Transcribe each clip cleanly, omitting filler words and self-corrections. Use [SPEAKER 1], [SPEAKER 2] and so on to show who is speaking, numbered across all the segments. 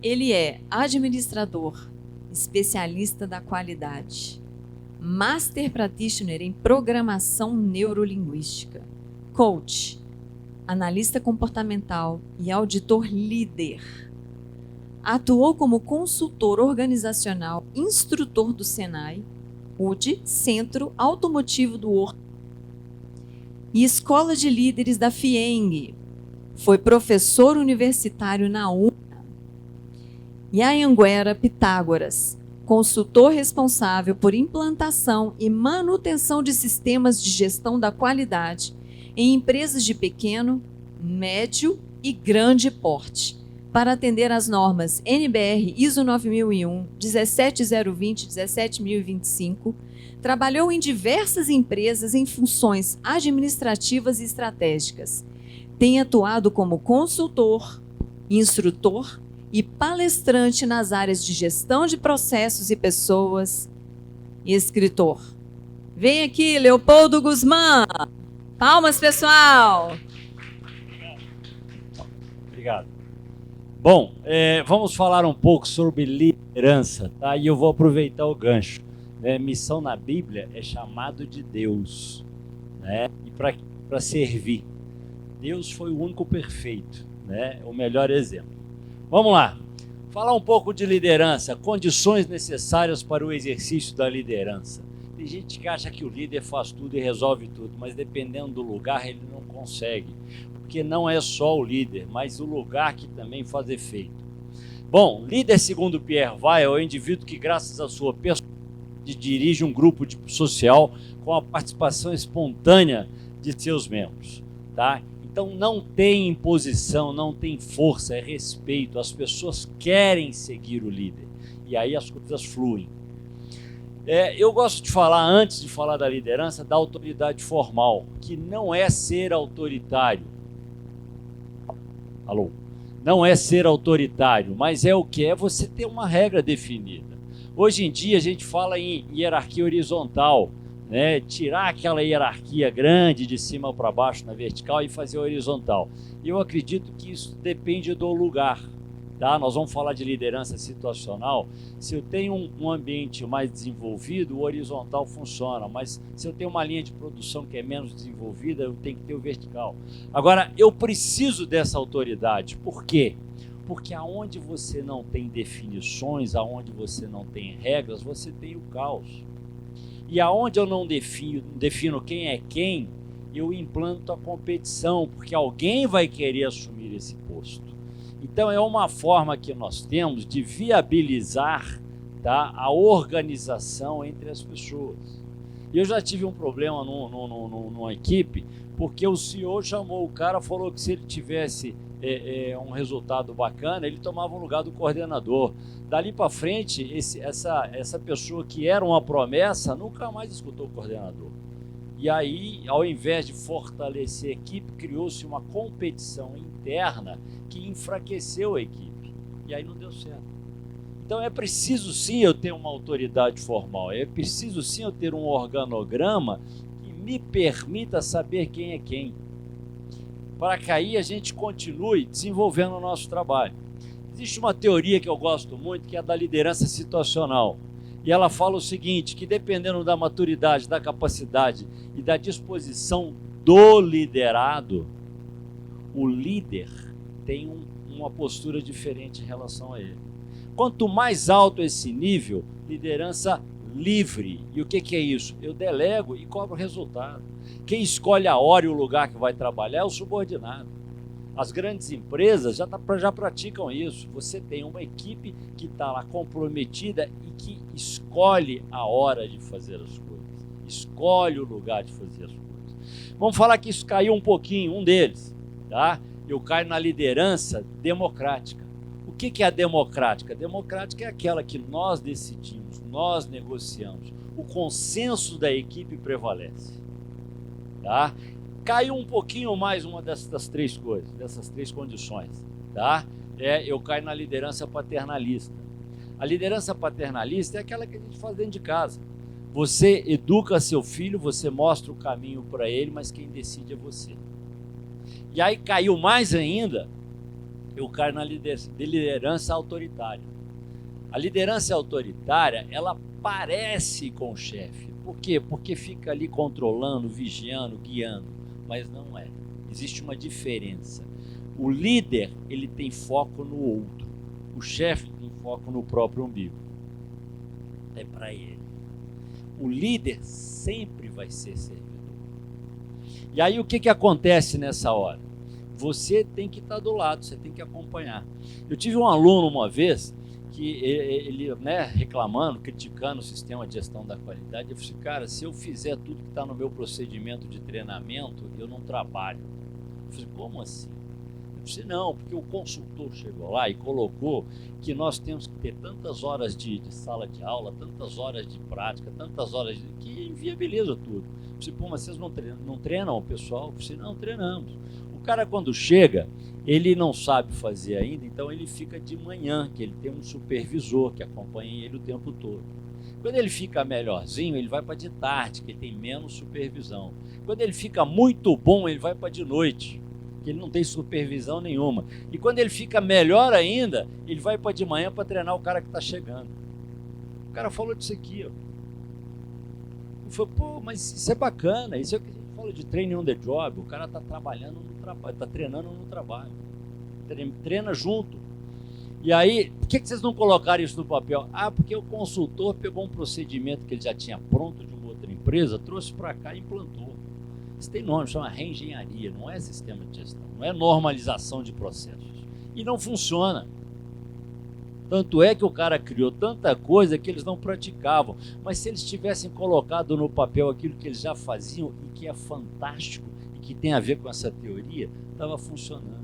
[SPEAKER 1] Ele é administrador, especialista da qualidade, Master Practitioner em programação neurolinguística, coach, analista comportamental e auditor líder. Atuou como consultor organizacional, instrutor do Senai, UD, Centro Automotivo do Horto, e Escola de Líderes da FIENG. Foi professor universitário na UNA. E Anhanguera Pitágoras, consultor responsável por implantação e manutenção de sistemas de gestão da qualidade em empresas de pequeno, médio e grande porte, para atender às normas NBR ISO 9001, 17020 e 17025, trabalhou em diversas empresas em funções administrativas e estratégicas. Tem atuado como consultor, instrutor e palestrante nas áreas de gestão de processos e pessoas e escritor. Vem aqui, Leopoldo Guzmán. Palmas, pessoal!
[SPEAKER 2] Obrigado. Bom, vamos falar um pouco sobre liderança, tá? E eu vou aproveitar o gancho. Missão na Bíblia é chamado de Deus, né? E para servir. Deus foi o único perfeito, né? O melhor exemplo. Vamos lá. Falar um pouco de liderança, condições necessárias para o exercício da liderança. Tem gente que acha que o líder faz tudo e resolve tudo, mas dependendo do lugar ele não consegue. Porque não é só o líder, mas o lugar que também faz efeito. Bom, líder, segundo Pierre Weil, é o indivíduo que, graças à sua personalidade, dirige um grupo social com a participação espontânea de seus membros, tá? Então não tem imposição, não tem força, é respeito. As pessoas querem seguir o líder e aí as coisas fluem. Eu gosto de falar, antes de falar da liderança, da autoridade formal, que não é ser autoritário. Alô? Não é ser autoritário, mas é o que? É você ter uma regra definida. Hoje em dia a gente fala em hierarquia horizontal, né? Tirar aquela hierarquia grande de cima para baixo na vertical e fazer horizontal. E eu acredito que isso depende do lugar, tá? Nós vamos falar de liderança situacional. Se eu tenho um ambiente mais desenvolvido, o horizontal funciona, mas se eu tenho uma linha de produção que é menos desenvolvida, eu tenho que ter o vertical. Agora, eu preciso dessa autoridade. Por quê? Porque aonde você não tem definições, aonde você não tem regras, você tem o caos. E aonde eu não defino quem é quem, eu implanto a competição, porque alguém vai querer assumir esse posto. Então é uma forma que nós temos de viabilizar, tá, a organização entre as pessoas. E eu já tive um problema numa equipe, porque o CEO chamou o cara, falou que se ele tivesse um resultado bacana, ele tomava o lugar do coordenador. Dali para frente, essa pessoa que era uma promessa nunca mais escutou o coordenador. E aí, ao invés de fortalecer a equipe, criou-se uma competição interna que enfraqueceu a equipe. E aí não deu certo. Então é preciso sim eu ter uma autoridade formal, é preciso sim eu ter um organograma que me permita saber quem é quem, para que aí a gente continue desenvolvendo o nosso trabalho. Existe uma teoria que eu gosto muito, que é a da liderança situacional. E ela fala o seguinte, que dependendo da maturidade, da capacidade e da disposição do liderado, o líder tem uma postura diferente em relação a ele. Quanto mais alto esse nível, liderança livre. E o que é isso? Eu delego e cobro resultado. Quem escolhe a hora e o lugar que vai trabalhar é o subordinado. As grandes empresas já praticam isso. Você tem uma equipe que está lá comprometida e que escolhe a hora de fazer as coisas, escolhe o lugar de fazer as coisas. Vamos falar que isso caiu um pouquinho, um deles, tá? Eu caio na liderança democrática. O que é a democrática? A democrática é aquela que nós decidimos, nós negociamos, o consenso da equipe prevalece, tá? Caiu um pouquinho mais uma dessas três coisas, dessas três condições, tá? Eu caio na liderança paternalista. A liderança paternalista é aquela que a gente faz dentro de casa. Você educa seu filho, você mostra o caminho para ele, mas quem decide é você. E aí caiu mais ainda eu caio na liderança autoritária. A liderança autoritária, ela parece com o chefe. Por quê? Porque fica ali controlando, vigiando, guiando, mas não é. Existe uma diferença. O líder, ele tem foco no outro. O chefe tem foco no próprio umbigo. É para ele. O líder sempre vai ser servidor. E aí o que acontece nessa hora? Você tem que estar do lado, você tem que acompanhar. Eu tive um aluno uma vez que ele reclamando, criticando o sistema de gestão da qualidade, eu falei assim, cara, se eu fizer tudo que está no meu procedimento de treinamento, eu não trabalho. Eu falei, como assim? Eu disse, não, porque o consultor chegou lá e colocou que nós temos que ter tantas horas de sala de aula, tantas horas de prática, tantas horas que inviabiliza tudo. Eu disse, pô, mas vocês não treinam o pessoal? Eu disse, não, treinamos. O cara, quando chega, ele não sabe fazer ainda, então ele fica de manhã, que ele tem um supervisor que acompanha ele o tempo todo. Quando ele fica melhorzinho, ele vai para de tarde, que ele tem menos supervisão. Quando ele fica muito bom, ele vai para de noite, que ele não tem supervisão nenhuma. E quando ele fica melhor ainda, ele vai para de manhã para treinar o cara que está chegando. O cara falou disso aqui, ó. Eu falei, pô, mas isso é bacana, isso é o que a gente fala de training on the job. O cara está trabalhando no trabalho, está treinando no trabalho, treina junto. E aí, por que vocês não colocaram isso no papel? Ah, porque o consultor pegou um procedimento que ele já tinha pronto de uma outra empresa, trouxe para cá e implantou. Isso tem nome, chama reengenharia, não é sistema de gestão, não é normalização de processos. E não funciona. Tanto é que o cara criou tanta coisa que eles não praticavam. Mas se eles tivessem colocado no papel aquilo que eles já faziam e que é fantástico e que tem a ver com essa teoria, estava funcionando.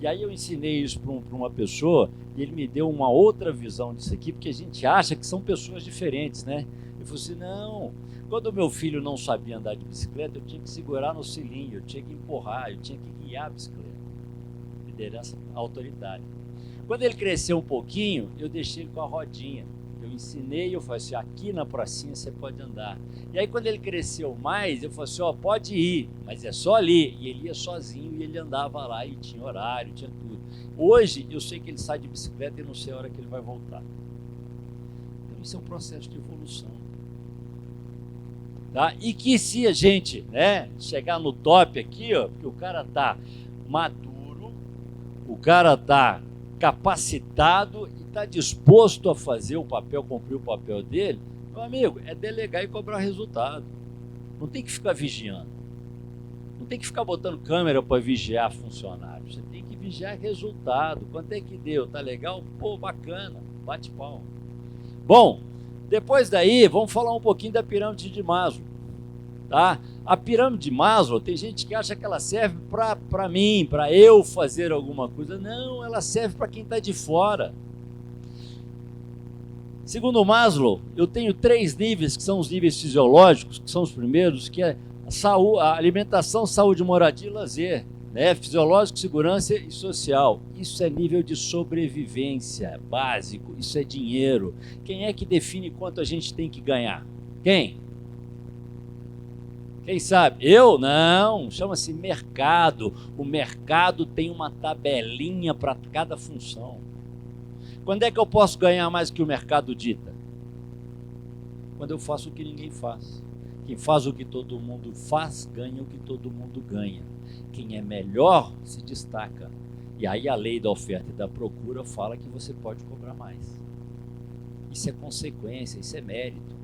[SPEAKER 2] E aí eu ensinei isso para uma pessoa e ele me deu uma outra visão disso aqui, porque a gente acha que são pessoas diferentes, né? Eu falei assim, não, quando o meu filho não sabia andar de bicicleta, eu tinha que segurar no cilindro, eu tinha que empurrar, eu tinha que guiar a bicicleta. Liderança autoritária. Quando ele cresceu um pouquinho, eu deixei ele com a rodinha. Eu ensinei, eu falei assim, aqui na pracinha você pode andar. E aí quando ele cresceu mais, eu falei assim, ó, pode ir, mas é só ali. E ele ia sozinho e ele andava lá e tinha horário, tinha tudo. Hoje eu sei que ele sai de bicicleta e não sei a hora que ele vai voltar. Então isso é um processo de evolução. Tá? E que se a gente chegar no top aqui, ó, porque o cara tá maduro, o cara tá capacitado e está disposto a fazer o papel, cumprir o papel dele, meu amigo, é delegar e cobrar resultado. Não tem que ficar vigiando. Não tem que ficar botando câmera para vigiar funcionário. Você tem que vigiar resultado. Quanto é que deu? Tá legal? Pô, bacana. Bate palma. Bom, depois daí, vamos falar um pouquinho da pirâmide de Maslow. Tá? A pirâmide de Maslow, tem gente que acha que ela serve para mim, para eu fazer alguma coisa. Não, ela serve para quem está de fora. Segundo Maslow, eu tenho 3 níveis, que são os níveis fisiológicos, que são os primeiros, que é a alimentação, saúde, moradia e lazer. Fisiológico, segurança e social. Isso é nível de sobrevivência básico, isso é dinheiro. Quem é que define quanto a gente tem que ganhar? Quem? Quem sabe? Eu? Não, chama-se mercado. O mercado tem uma tabelinha para cada função. Quando é que eu posso ganhar mais que o mercado dita? Quando eu faço o que ninguém faz. Quem faz o que todo mundo faz, ganha o que todo mundo ganha. Quem é melhor se destaca. E aí a lei da oferta e da procura fala que você pode cobrar mais. Isso é consequência, isso é mérito.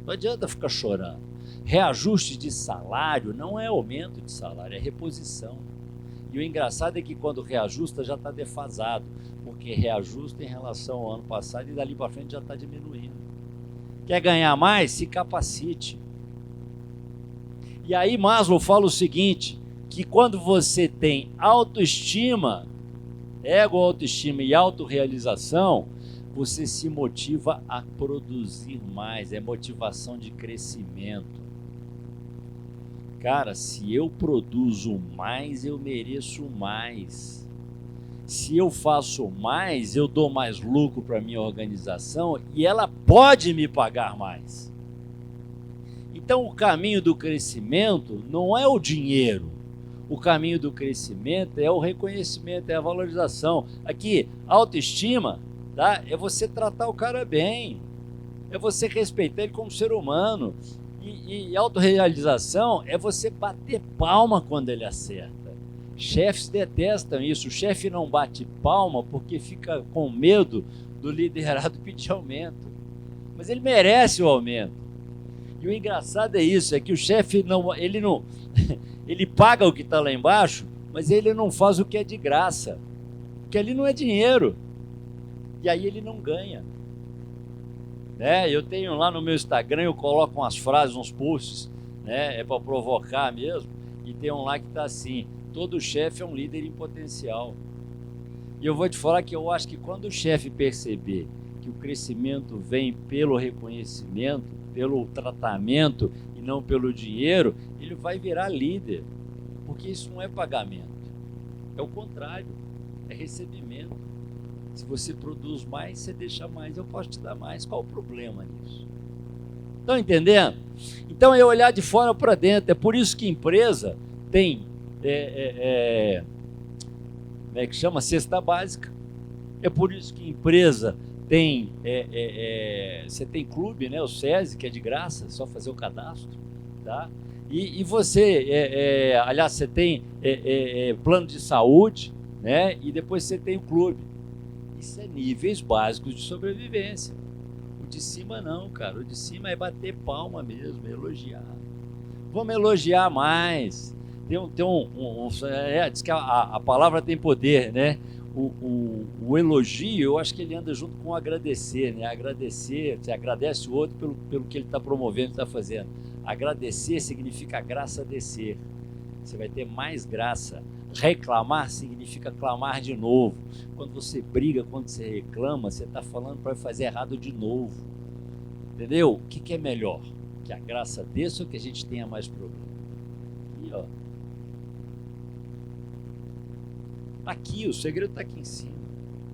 [SPEAKER 2] Não adianta ficar chorando. Reajuste de salário não é aumento de salário, é reposição. E o engraçado é que quando reajusta já está defasado, porque reajusta em relação ao ano passado e dali para frente já está diminuindo. Quer ganhar mais? Se capacite. E aí Maslow fala o seguinte, que quando você tem autoestima, ego, autoestima e autorrealização, você se motiva a produzir mais, é motivação de crescimento. Cara, se eu produzo mais, eu mereço mais. Se eu faço mais, eu dou mais lucro para a minha organização e ela pode me pagar mais. Então, o caminho do crescimento não é o dinheiro. O caminho do crescimento é o reconhecimento, é a valorização. Aqui, autoestima, tá? É você tratar o cara bem, é você respeitar ele como ser humano. E autorrealização é você bater palma quando ele acerta. Chefes detestam isso. O chefe não bate palma porque fica com medo do liderado pedir aumento. Mas ele merece o aumento. E o engraçado é isso, é que o chefe ele paga o que está lá embaixo, mas ele não faz o que é de graça. Porque ali não é dinheiro. E aí ele não ganha. Eu tenho lá no meu Instagram, eu coloco umas frases, uns posts, é para provocar mesmo, e tem um lá que está assim: todo chefe é um líder em potencial. E eu vou te falar que eu acho que quando o chefe perceber que o crescimento vem pelo reconhecimento, pelo tratamento e não pelo dinheiro, ele vai virar líder, porque isso não é pagamento, é o contrário, é recebimento. Se você produz mais, você deixa mais, eu posso te dar mais. Qual o problema nisso? Estão entendendo? Então é olhar de fora para dentro. É por isso que empresa tem como é que chama? Cesta básica. É por isso que empresa tem você tem clube, o SESI, que é de graça, só fazer o cadastro, tá? E você, aliás, você tem plano de saúde, e depois você tem o clube. Isso é níveis básicos de sobrevivência. O de cima não, cara. O de cima é bater palma mesmo, é elogiar. Vamos elogiar mais. Diz que a palavra tem poder, O elogio, eu acho que ele anda junto com o agradecer, Agradecer, você agradece o outro pelo que ele está promovendo, está fazendo. Agradecer significa graça descer. Você vai ter mais graça. Reclamar significa clamar de novo. Quando você briga, quando você reclama, você está falando para fazer errado de novo. Entendeu? O que é melhor? Que a graça desça ou que a gente tenha mais problema? E ó, aqui, o segredo está aqui em cima.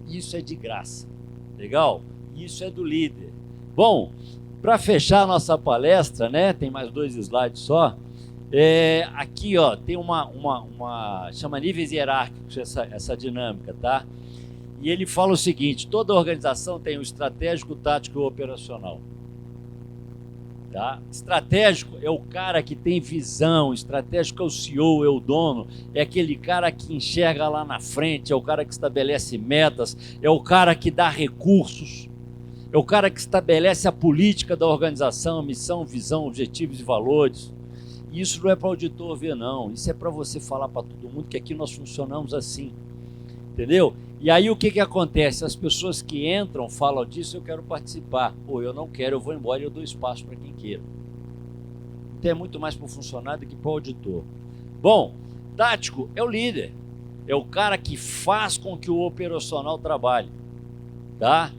[SPEAKER 2] Isso é de graça. Legal? Isso é do líder. Bom, para fechar a nossa palestra, tem mais 2 slides só. Aqui, ó, tem chama níveis hierárquicos essa dinâmica, tá? E ele fala o seguinte: toda organização tem o estratégico, o tático e o operacional. Tá? Estratégico é o cara que tem visão, estratégico é o CEO, é o dono, é aquele cara que enxerga lá na frente, é o cara que estabelece metas, é o cara que dá recursos, é o cara que estabelece a política da organização, missão, visão, objetivos e valores. E isso não é para o auditor ver, não. Isso é para você falar para todo mundo que aqui nós funcionamos assim. Entendeu? E aí o que acontece? As pessoas que entram falam disso: eu quero participar. Ou eu não quero, eu vou embora e eu dou espaço para quem queira. Então é muito mais para o funcionário do que para o auditor. Bom, tático é o líder. É o cara que faz com que o operacional trabalhe. Tá?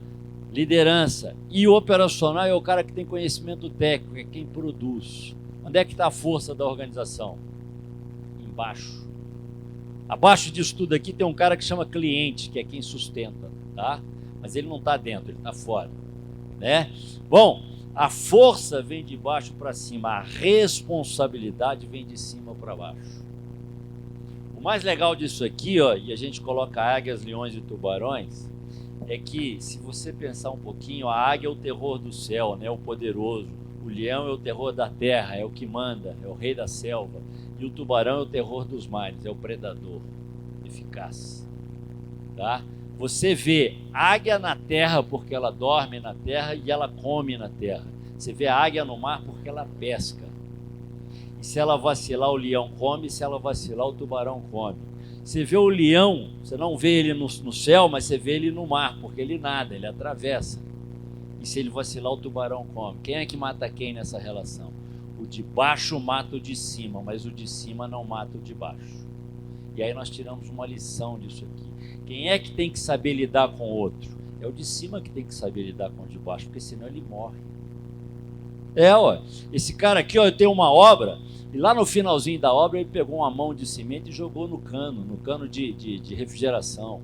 [SPEAKER 2] Liderança. E o operacional é o cara que tem conhecimento técnico, é quem produz. Onde é que está a força da organização? Embaixo. Abaixo disso tudo aqui tem um cara que chama cliente, que é quem sustenta, tá? Mas ele não está dentro, ele está fora, Bom, a força vem de baixo para cima, a responsabilidade vem de cima para baixo. O mais legal disso aqui, ó, e a gente coloca águias, leões e tubarões, é que, se você pensar um pouquinho, a águia é o terror do céu, o poderoso. O leão é o terror da terra, é o que manda, é o rei da selva. E o tubarão é o terror dos mares, é o predador eficaz. Tá? Você vê águia na terra porque ela dorme na terra e ela come na terra. Você vê a águia no mar porque ela pesca. E se ela vacilar, o leão come, se ela vacilar, o tubarão come. Você vê o leão, você não vê ele no céu, mas você vê ele no mar, porque ele nada, ele atravessa. E se ele vacilar, o tubarão come. Quem é que mata quem nessa relação? O de baixo mata o de cima, mas o de cima não mata o de baixo. E aí nós tiramos uma lição disso aqui. Quem é que tem que saber lidar com o outro? É o de cima que tem que saber lidar com o de baixo, porque senão ele morre. Esse cara aqui, eu tenho uma obra, e lá no finalzinho da obra ele pegou uma mão de cimento e jogou no cano de refrigeração.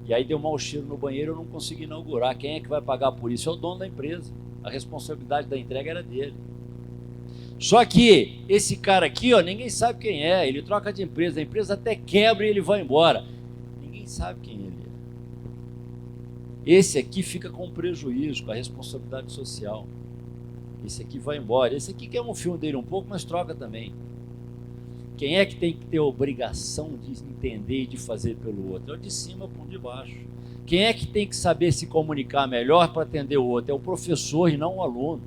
[SPEAKER 2] E aí deu mau cheiro no banheiro, eu não consegui inaugurar. Quem é que vai pagar por isso? É o dono da empresa. A responsabilidade da entrega era dele. Só que esse cara aqui, ó, ninguém sabe quem é. Ele troca de empresa, a empresa até quebra e ele vai embora. Ninguém sabe quem ele é. Esse aqui fica com prejuízo, com a responsabilidade social. Esse aqui vai embora. Esse aqui quer um filme dele um pouco, mas troca também. Quem é que tem que ter a obrigação de entender e de fazer pelo outro? É o de cima para o de baixo. Quem é que tem que saber se comunicar melhor para atender o outro? É o professor e não o aluno.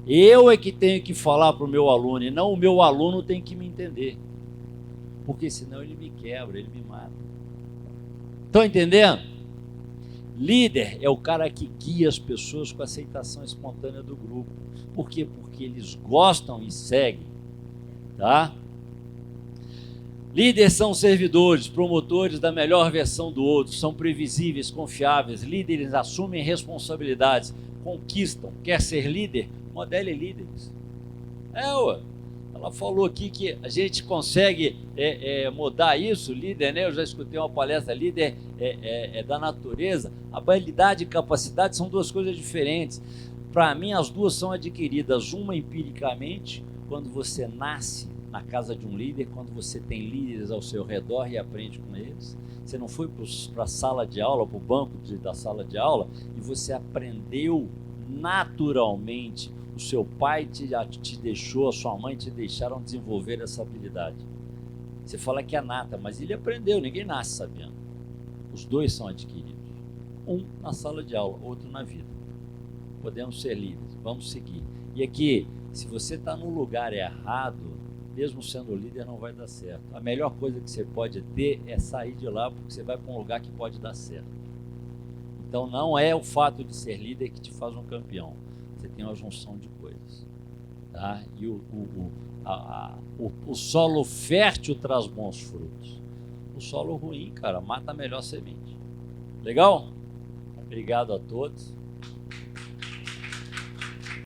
[SPEAKER 2] Eu é que tenho que falar para o meu aluno e não o meu aluno tem que me entender. Porque senão ele me quebra, ele me mata. Estão entendendo? Líder é o cara que guia as pessoas com a aceitação espontânea do grupo. Por quê? Porque eles gostam e seguem. Tá? Líderes são servidores, promotores da melhor versão do outro, são previsíveis, confiáveis. Líderes assumem responsabilidades, conquistam. Quer ser líder? Modele líderes. Ela falou aqui que a gente consegue mudar isso, líder, né? Eu já escutei uma palestra, líder é da natureza. Habilidade e capacidade são duas coisas diferentes. Para mim, as duas são adquiridas, uma empiricamente, quando você nasce na casa de um líder, quando você tem líderes ao seu redor e aprende com eles. Você não foi para a sala de aula, para o banco da sala de aula, e você aprendeu naturalmente. O seu pai te deixou, a sua mãe te deixaram desenvolver essa habilidade. Você fala que é nata, mas ele aprendeu, ninguém nasce sabendo. Os dois são adquiridos. Um na sala de aula, outro na vida. Podemos ser líderes, vamos seguir. E aqui, se você está no lugar errado, mesmo sendo líder, não vai dar certo. A melhor coisa que você pode ter é sair de lá, porque você vai para um lugar que pode dar certo. Então não é o fato de ser líder que te faz um campeão. Você tem uma junção de coisas. Tá? E o solo fértil traz bons frutos. O solo ruim, cara, mata a melhor semente. Legal? Obrigado a todos.